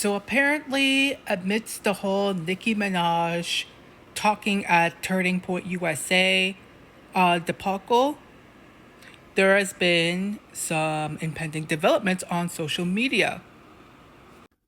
So apparently, amidst the whole Nicki Minaj talking at Turning Point USA debacle, there has been some impending developments on social media.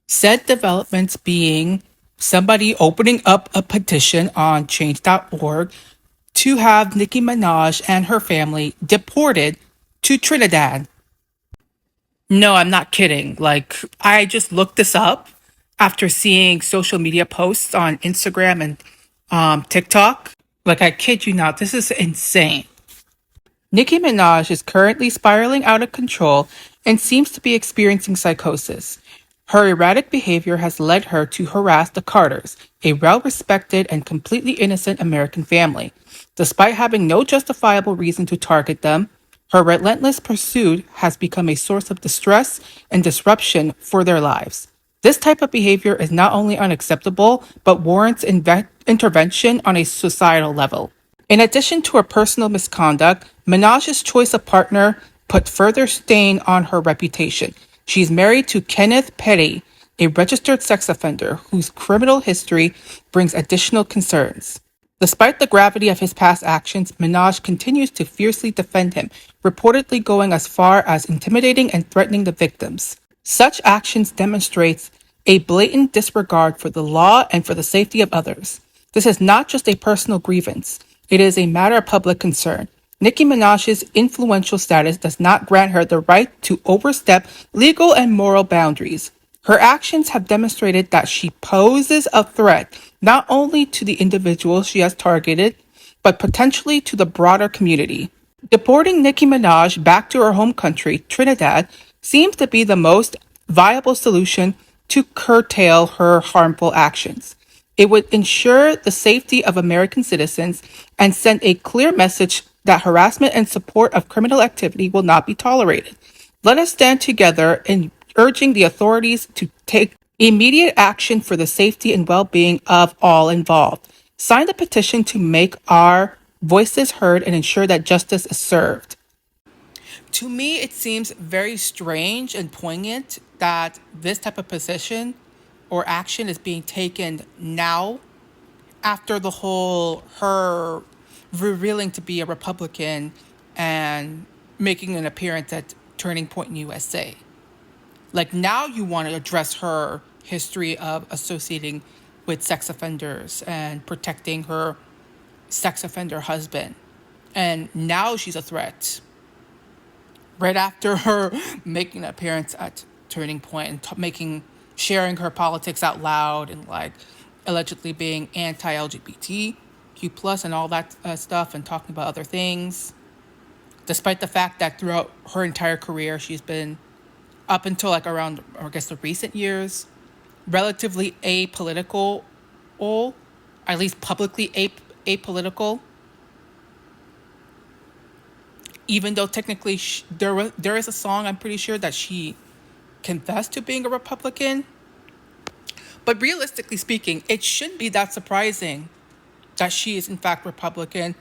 Said developments being somebody opening up a petition on change.org to have Nicki Minaj and her family deported to Trinidad. No, I'm not kidding. Like, I just looked this up after seeing social media posts on Instagram and TikTok. Like, I kid you not, this is insane. Nicki Minaj is currently spiraling out of control and seems to be experiencing psychosis. Her erratic behavior has led her to harass the Carters, a well respected and completely innocent American family. Despite having no justifiable reason to target them, her relentless pursuit has become a source of distress and disruption for their lives. This type of behavior is not only unacceptable, but warrants intervention on a societal level. In addition to her personal misconduct, Minaj's choice of partner put further stain on her reputation. She's married to Kenneth Petty, a registered sex offender whose criminal history brings additional concerns. Despite the gravity of his past actions, Minaj continues to fiercely defend him, reportedly going as far as intimidating and threatening the victims. Such actions demonstrates a blatant disregard for the law and for the safety of others. This is not just a personal grievance. It is a matter of public concern. Nicki Minaj's influential status does not grant her the right to overstep legal and moral boundaries. Her actions have demonstrated that she poses a threat not only to the individuals she has targeted, but potentially to the broader community. Deporting Nicki Minaj back to her home country, Trinidad, seems to be the most viable solution to curtail her harmful actions. It would ensure the safety of American citizens and send a clear message that harassment and support of criminal activity will not be tolerated. Let us stand together in urging the authorities to take immediate action for the safety and well-being of all involved. Sign the petition to make our voices heard and ensure that justice is served. To me, it seems very strange and poignant that this type of position or action is being taken now after the whole her revealing to be a Republican and making an appearance at Turning Point in USA. Like now you want to address her history of associating with sex offenders and protecting her sex offender husband. And now she's a threat. Right after her making an appearance at Turning Point and sharing her politics out loud and like allegedly being anti-LGBTQ plus and all that stuff and talking about other things, despite the fact that throughout her entire career she's been up until like around, I guess, the recent years, relatively apolitical, or at least publicly apolitical. Even though technically there is a song, I'm pretty sure, that she confessed to being a Republican. But realistically speaking, it shouldn't be that surprising that she is in fact Republican.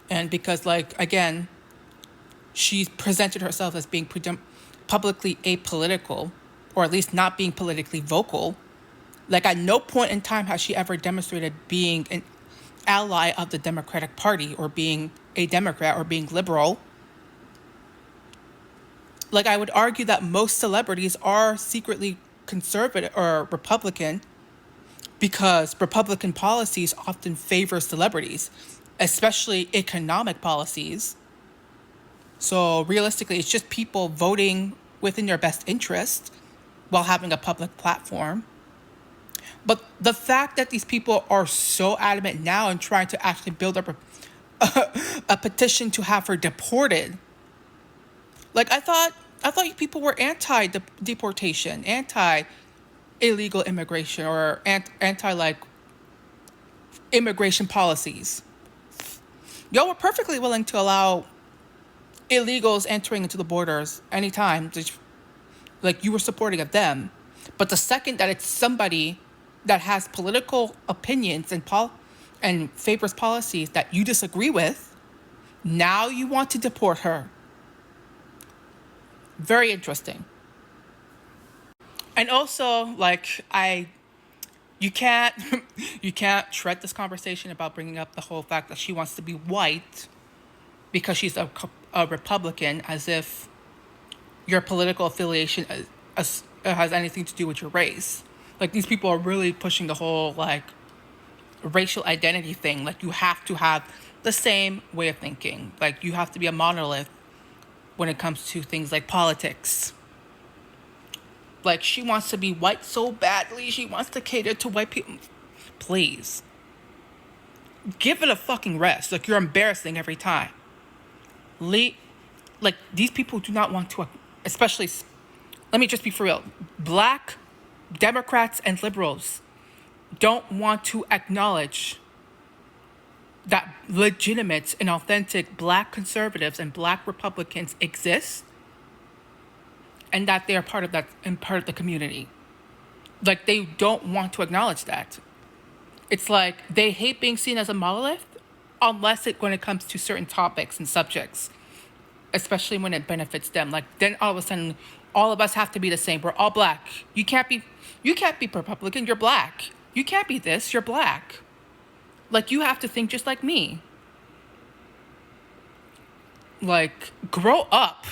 And because, like, again, she's presented herself as being publicly apolitical, or at least not being politically vocal. Like, at no point in time has she ever demonstrated being an ally of the Democratic Party or being a Democrat or being liberal. Like, I would argue that most celebrities are secretly conservative or Republican because Republican policies often favor celebrities, especially economic policies. So realistically, it's just people voting within their best interest while having a public platform. But the fact that these people are so adamant now and trying to actually build up a petition to have her deported, like I thought you people were anti deportation, anti illegal immigration, or anti like immigration policies. Y'all were perfectly willing to allow illegals entering into the borders anytime. Like, you were supporting of them. But the second that it's somebody that has political opinions and favors policies that you disagree with, now you want to deport her. Very interesting. And also, like, you can't you can't tread this conversation about bringing up the whole fact that she wants to be white because she's a Republican, as if your political affiliation has anything to do with your race. Like, these people are really pushing the whole, like, racial identity thing. Like, you have to have the same way of thinking. Like, you have to be a monolith when it comes to things like politics. Like, she wants to be white so badly. She wants to cater to white people. Please. Give it a fucking rest. Like, you're embarrassing every time. Like, these people do not want to, especially, let me just be for real. Black Democrats and liberals don't want to acknowledge that legitimate and authentic black conservatives and black Republicans exist, and that they are part of that and part of the community. Like, they don't want to acknowledge that. It's like they hate being seen as a monolith, unless when it comes to certain topics and subjects, especially when it benefits them. Like, then all of a sudden, all of us have to be the same. We're all black. You can't be Republican. You're black. You can't be this. You're black. Like, you have to think just like me. Like, grow up.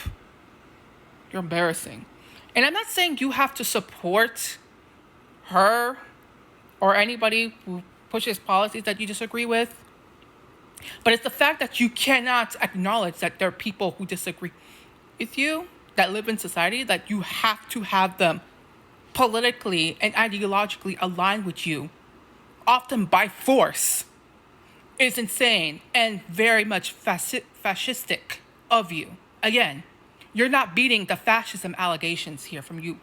You're embarrassing. And I'm not saying you have to support her or anybody who pushes policies that you disagree with. But it's the fact that you cannot acknowledge that there are people who disagree with you, that live in society, that you have to have them politically and ideologically aligned with you, often by force, is insane and very much fascistic of you. Again, you're not beating the fascism allegations here from you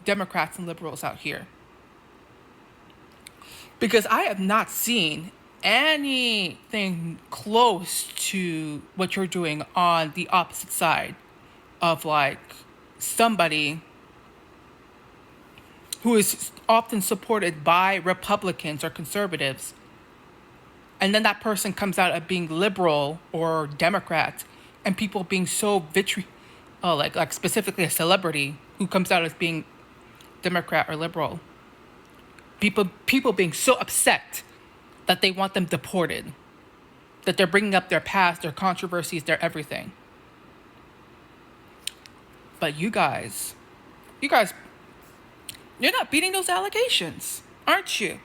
Democrats and liberals out here. Because I have not seen anything close to what you're doing on the opposite side of, like, somebody who is often supported by Republicans or conservatives, and then that person comes out of being liberal or Democrat, and people being so like specifically a celebrity who comes out as being Democrat or liberal. People being so upset that they want them deported, that they're bringing up their past, their controversies, their everything. But you guys, you're not beating those allegations, aren't you?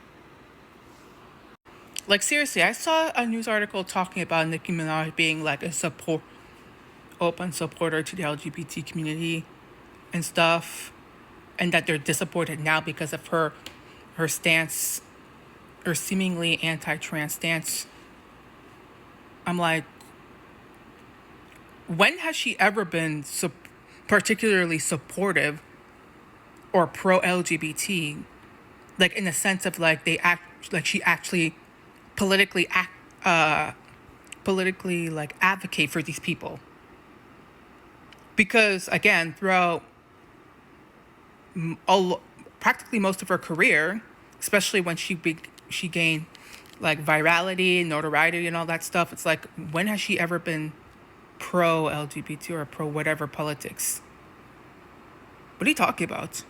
Like, seriously, I saw a news article talking about Nicki Minaj being like a open supporter to the LGBT community and stuff, and that they're disappointed now because of her stance, or seemingly anti-trans stance. I'm like, when has she ever been particularly supportive or pro-LGBT? Like, in the sense of, like, she actually politically like advocate for these people. Because again, throughout practically most of her career, especially when she gained like virality, notoriety, and all that stuff, it's like, when has she ever been pro-LGBT or pro whatever politics? What are you talking about?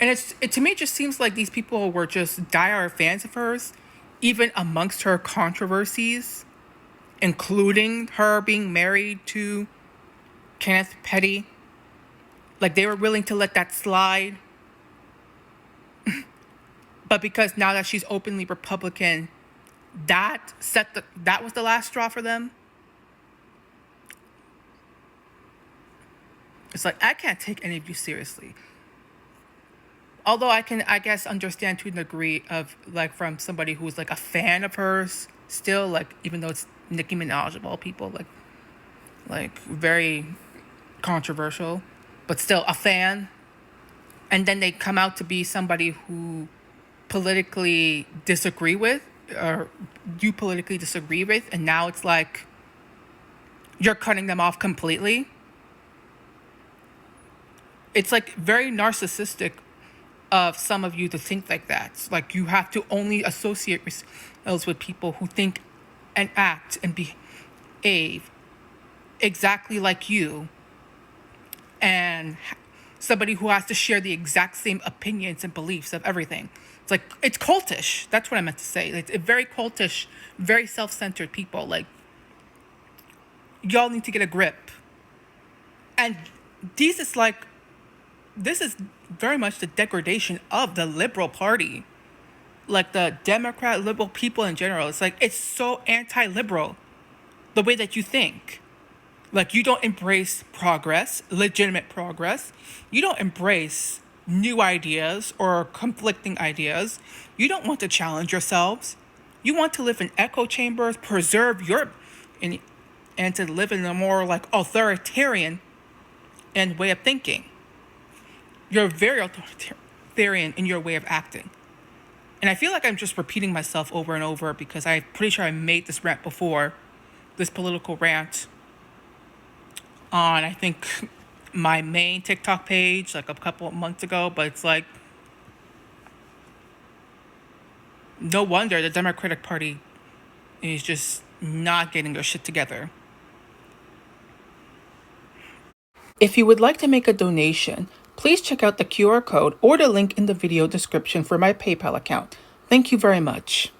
And it to me, it just seems like these people were just diehard fans of hers, even amongst her controversies, including her being married to Kenneth Petty. Like, they were willing to let that slide. But because now that she's openly Republican, that was the last straw for them. It's like, I can't take any of you seriously. Although I can, I guess, understand to a degree of, like, from somebody who's like a fan of hers still, like, even though it's Nicki Minaj of all people, like very controversial, but still a fan. And then they come out to be somebody who politically disagree with, or you politically disagree with, and now it's like you're cutting them off completely. It's like very narcissistic of some of you to think like that. Like, you have to only associate yourselves with people who think and act and behave exactly like you, and somebody who has to share the exact same opinions and beliefs of everything. It's like, it's cultish. That's what I meant to say. It's very cultish, very self-centered people. Like, y'all need to get a grip. And this is very much the degradation of the liberal party. Like the Democrat, liberal people in general. It's like, it's so anti-liberal, the way that you think. Like, you don't embrace progress, legitimate progress. You don't embrace new ideas or conflicting ideas. You don't want to challenge yourselves. You want to live in echo chambers, preserve your, and to live in a more like authoritarian and way of thinking. You're very authoritarian in your way of acting. And I feel like I'm just repeating myself over and over because I'm pretty sure I made this rant before, this political rant, on, I think, my main TikTok page like a couple of months ago. But it's like, no wonder the Democratic Party is just not getting their shit together. If you would like to make a donation, please check out the QR code or the link in the video description for my PayPal account. Thank you very much.